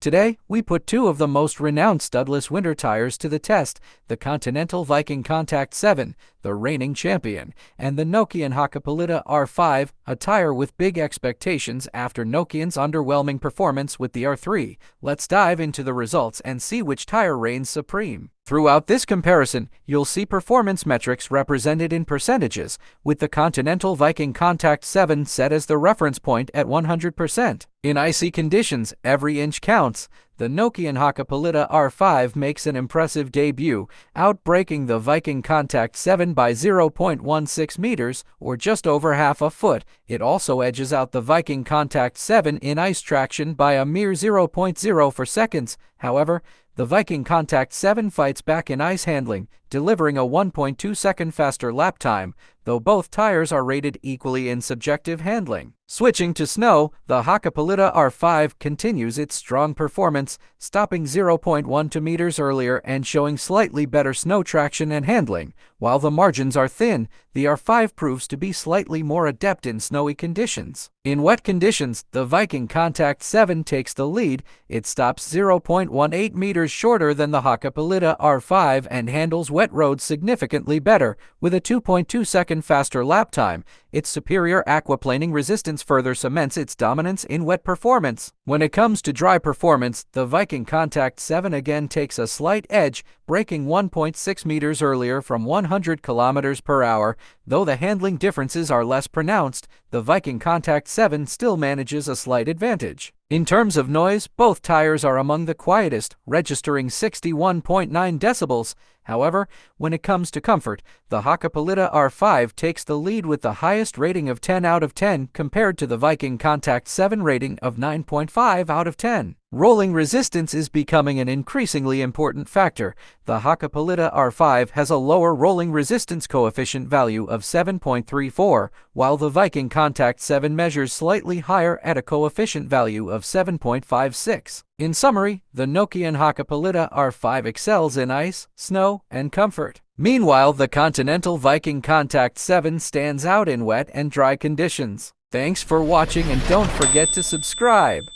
Today, we put two of the most renowned studless winter tires to the test, the Continental VikingContact 7, the reigning champion, and the Nokian Hakkapeliitta R5, a tire with big expectations after Nokian's underwhelming performance with the R3. Let's dive into the results and see which tire reigns supreme. Throughout this comparison, you'll see performance metrics represented in percentages, with the Continental VikingContact 7 set as the reference point at 100%. In icy conditions, every inch counts. The Nokian Hakkapeliitta R5 makes an impressive debut, outbreaking the VikingContact 7 by 0.16 meters, or just over half a foot. It also edges out the VikingContact 7 in ice traction by a mere 0.04 seconds. However, the VikingContact 7 fights back in ice handling, delivering a 1.2-second faster lap time, though both tires are rated equally in subjective handling. Switching to snow, the Hakkapeliitta R5 continues its strong performance, stopping 0.12 meters earlier and showing slightly better snow traction and handling. While the margins are thin, the R5 proves to be slightly more adept in snowy conditions. In wet conditions, the VikingContact 7 takes the lead. It stops 0.18 meters shorter than the Hakkapeliitta R5 and handles wet roads significantly better, with a 2.2-second faster lap time. Its superior aquaplaning resistance further cements its dominance in wet performance. When it comes to dry performance, the VikingContact 7 again takes a slight edge, braking 1.6 meters earlier from 100 kilometers per hour. Though the handling differences are less pronounced, the VikingContact 7 still manages a slight advantage. In terms of noise, both tires are among the quietest, registering 61.9 decibels. However, when it comes to comfort, the Hakkapeliitta R5 takes the lead with the highest rating of 10 out of 10 compared to the VikingContact 7 rating of 9.5 out of 10. Rolling resistance is becoming an increasingly important factor. The Hakkapeliitta R5 has a lower rolling resistance coefficient value of 7.34, while the VikingContact 7 measures slightly higher at a coefficient value of 7.56. In summary, the Nokian Hakkapeliitta R5 excels in ice, snow, and comfort. Meanwhile, the Continental VikingContact 7 stands out in wet and dry conditions. Thanks for watching, and don't forget to subscribe.